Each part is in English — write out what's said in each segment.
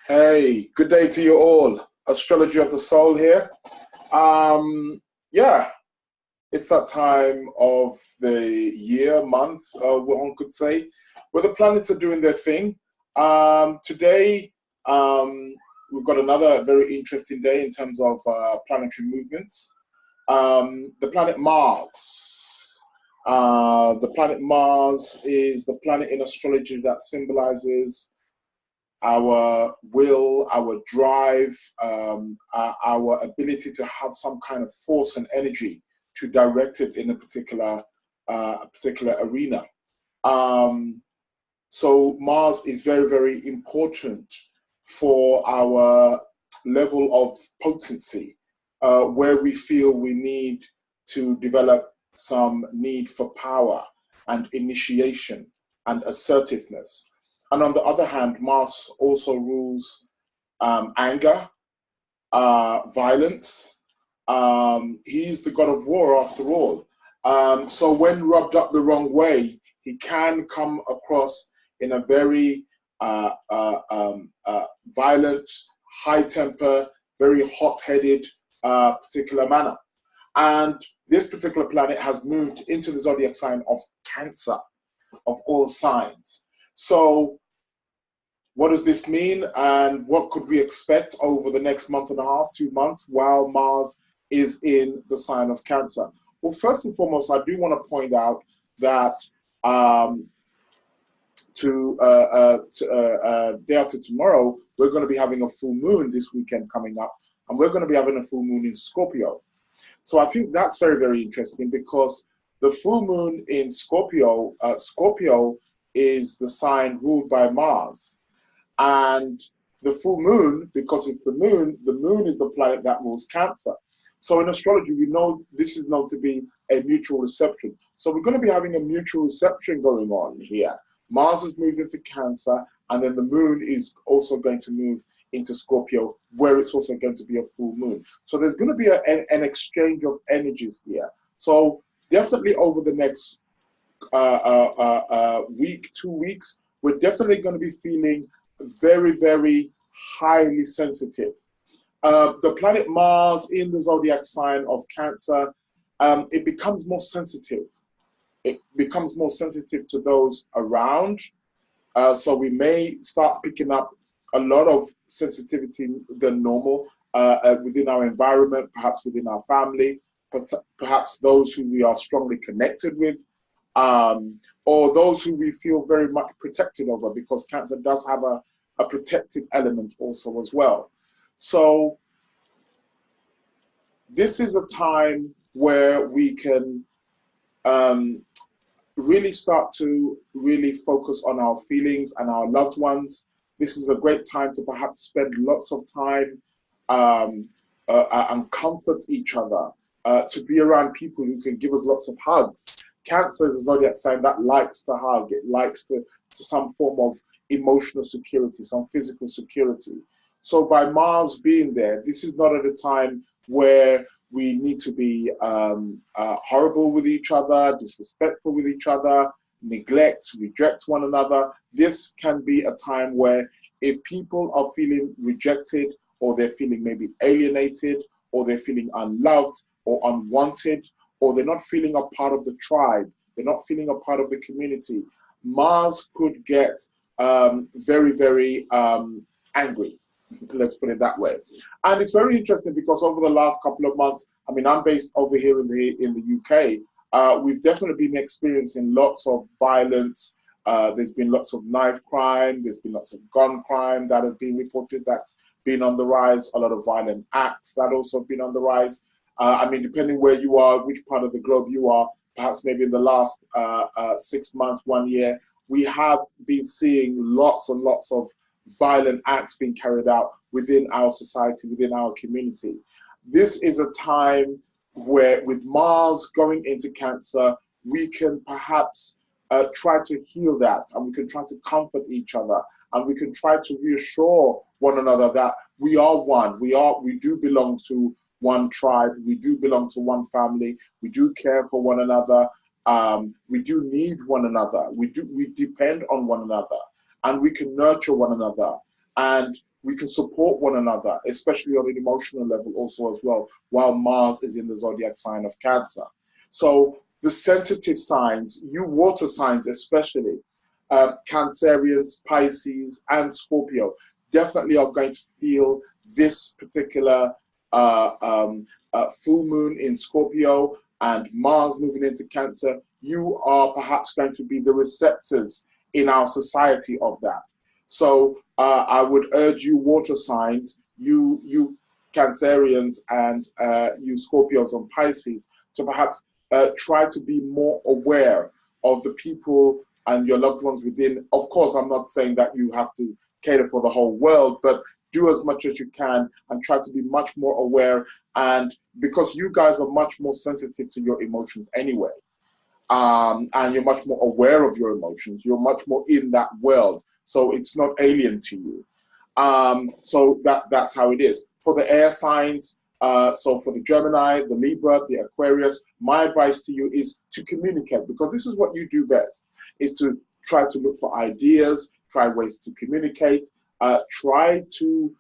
Hey, good day to you all. Astrology of the Soul here. Um, yeah, it's that time of the year, month, one could say, where the planets are doing their thing. Today, um, we've got another very interesting day in terms of planetary movements. The planet Mars. The planet Mars is the planet in astrology that symbolizes our will, our drive, our ability to have some kind of force and energy to direct it in a particular arena. Um, so Mars is very, very important for our level of potency, where we feel we need to develop some need for power and initiation and assertiveness. And on the other hand, Mars also rules anger, violence. He's the god of war after all. So when rubbed up the wrong way, he can come across in a very violent, high temper, very hot headed particular manner. And this particular planet has moved into the zodiac sign of Cancer, of all signs. So what does this mean, and what could we expect over the next month and a half, 2 months, while Mars is in the sign of Cancer? Well, first and foremost, I do want to point out that um, day after tomorrow, we're going to be having a full moon this weekend coming up, and we're going to be having a full moon in Scorpio. So I think that's very, very interesting because the full moon in Scorpio, Scorpio is the sign ruled by Mars. And the full moon, because it's the moon is the planet that rules Cancer. So in astrology, we know this is known to be a mutual reception. So we're going to be having a mutual reception going on here. Mars has moved into Cancer, and then the moon is also going to move into Scorpio, where it's also going to be a full moon. So there's going to be an exchange of energies here. So definitely over the next week, 2 weeks, we're definitely going to be feeling very, very highly sensitive. The planet Mars in the zodiac sign of Cancer, it becomes more sensitive. It becomes more sensitive to those around. So we may start picking up a lot of sensitivity than normal within our environment, perhaps within our family, perhaps those who we are strongly connected with, or those who we feel very much protected over, because Cancer does have a protective element also as well. So this is a time where we can um, really start to really focus on our feelings and our loved ones. This is a great time to perhaps spend lots of time um, and comfort each other, to be around people who can give us lots of hugs. Cancer is a zodiac sign that likes to hug. It likes to some form of emotional security, some physical security. So by Mars being there, this is not at a time where we need to be horrible with each other, disrespectful with each other, neglect, reject one another. This can be a time where if people are feeling rejected, or they're feeling maybe alienated, or they're feeling unloved or unwanted, or they're not feeling a part of the tribe, they're not feeling a part of the community, Mars could get very, very angry. Let's put it that way. And it's very interesting because over the last couple of months, I mean, I'm based over here in the UK. We've definitely been experiencing lots of violence. There's been lots of knife crime. There's been lots of gun crime that has been reported. That's been on the rise. A lot of violent acts that also have been on the rise. I mean, depending where you are, which part of the globe you are, perhaps maybe in the last 6 months, 1 year, we have been seeing lots and lots of violent acts being carried out within our society, within our community. This is a time where, with Mars going into Cancer, we can perhaps try to heal that, and we can try to comfort each other, and we can try to reassure one another that we are one. We do belong to one tribe. We do belong to one family. We do care for one another. We do need one another. We depend on one another, and we can nurture one another. and we can support one another, especially on an emotional level also as well, while Mars is in the zodiac sign of Cancer. So the sensitive signs, you water signs especially, Cancerians, Pisces, and Scorpio, definitely are going to feel this particular full moon in Scorpio and Mars moving into Cancer. You are perhaps going to be the receptors in our society of that. So I would urge you water signs, you Cancerians and you Scorpios and Pisces, to perhaps try to be more aware of the people and your loved ones within. Of course, I'm not saying that you have to cater for the whole world, but do as much as you can and try to be much more aware. And because you guys are much more sensitive to your emotions anyway, and you're much more aware of your emotions, you're much more in that world, so it's not alien to you. So that's how it is. For the air signs, so for the Gemini, the Libra, the Aquarius, my advice to you is to communicate, because this is what you do best, is to try to look for ideas, try ways to communicate, try to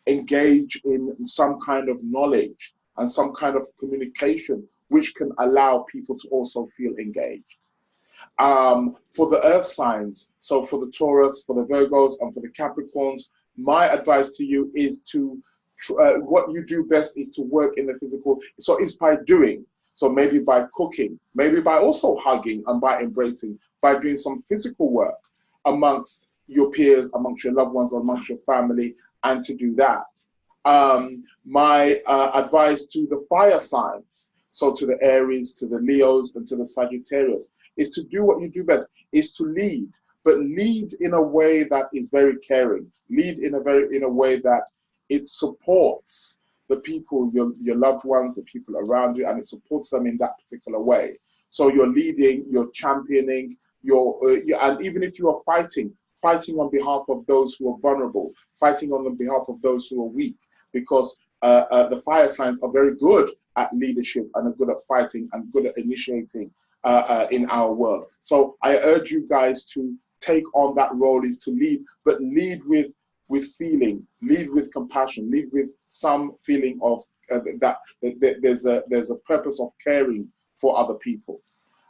engage in some kind of knowledge and some kind of communication which can allow people to also feel engaged. For the earth signs, so for the Taurus, for the Virgos, and for the Capricorns, my advice to you is to, what you do best is to work in the physical. So it's by doing. So maybe by cooking, maybe by also hugging and by embracing, by doing some physical work amongst your peers, amongst your loved ones, amongst your family, and to do that. My advice to the fire signs, so to the Aries, to the Leos, and to the Sagittarius, is to do what you do best, is to lead, but lead in a way that is very caring. Lead in a way that it supports the people, your loved ones, the people around you, and it supports them in that particular way. So you're leading, you're championing, and even if you are fighting on behalf of those who are vulnerable, fighting on the behalf of those who are weak, because the fire signs are very good at leadership and are good at fighting and good at initiating in our world. So I urge you guys to take on that role, is to lead, but lead with feeling, lead with compassion, lead with some feeling of that there's a purpose of caring for other people.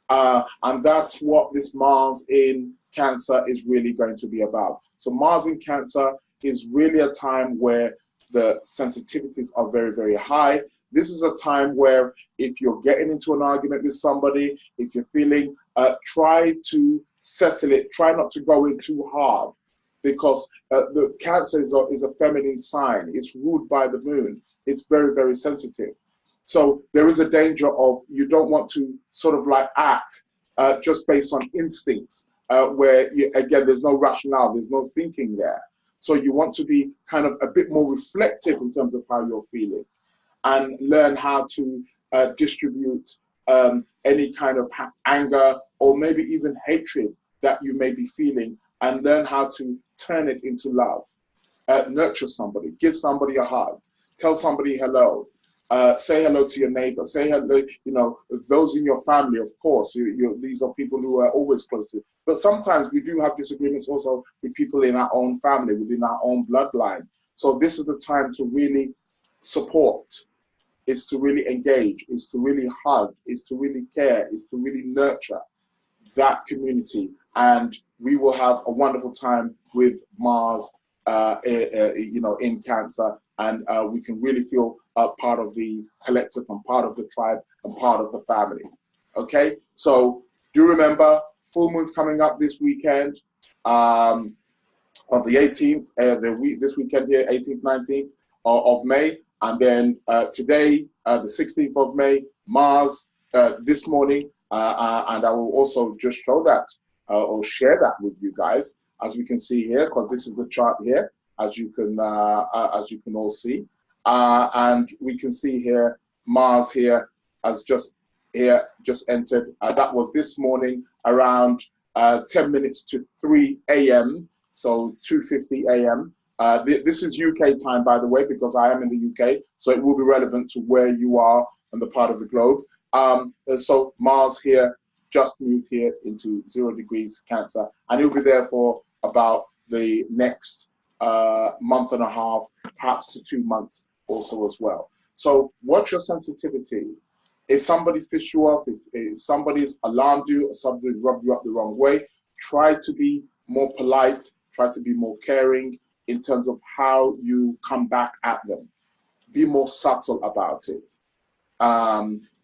And that's what this Mars in Cancer is really going to be about. So Mars in Cancer is really a time where the sensitivities are very, very high. This is a time where if you're getting into an argument with somebody, if you're feeling, try to settle it, try not to go in too hard, because the Cancer is a feminine sign. It's ruled by the moon. It's very, very sensitive. So there is a danger of, you don't want to sort of like act just based on instincts, where again, there's no rationale, there's no thinking there. So you want to be kind of a bit more reflective in terms of how you're feeling, and learn how to distribute any kind of anger or maybe even hatred that you may be feeling, and learn how to turn it into love. Nurture somebody, give somebody a hug, tell somebody hello, say hello to your neighbor, say hello, those in your family, of course, these are people who are always close to you. But sometimes we do have disagreements also with people in our own family, within our own bloodline. So this is the time to really support, is to really engage, is to really hug, is to really care, is to really nurture that community. And we will have a wonderful time with Mars, in Cancer, and we can really feel part of the collective and part of the tribe and part of the family. Okay, so do remember, full moon's coming up this weekend, on the 18th, this weekend here, 18th, 19th of May, and then today, the 16th of May, Mars this morning, and I will also just show that or share that with you guys, as we can see here, because this is the chart here, as you can all see, and we can see here Mars here has just entered. That was this morning around 10 minutes to 3 a.m. So 2:50 a.m. This is UK time, by the way, because I am in the UK, so it will be relevant to where you are on the part of the globe. So Mars here just moved here into 0 degrees Cancer, and it'll be there for about the next month and a half, perhaps to 2 months also as well. So watch your sensitivity. If somebody's pissed you off, if somebody's alarmed you, or somebody rubbed you up the wrong way, try to be more polite, try to be more caring in terms of how you come back at them. Be more subtle about it.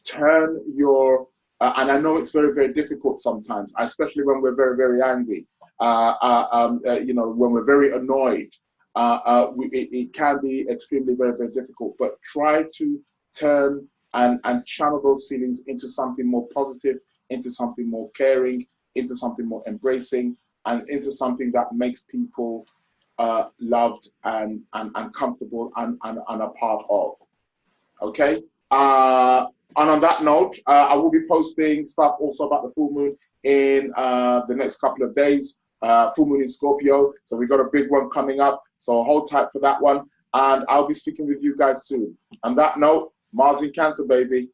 Turn your, and I know it's very, very difficult sometimes, especially when we're very, very angry, you know, when we're very annoyed. It can be extremely, very, very difficult, but try to turn and channel those feelings into something more positive, into something more caring, into something more embracing, and into something that makes people loved and comfortable and a part of. Okay. And on that note, I will be posting stuff also about the full moon in the next couple of days. Full moon in Scorpio, so we got a big one coming up. So hold tight for that one, and I'll be speaking with you guys soon. On that note, Mars in Cancer, baby.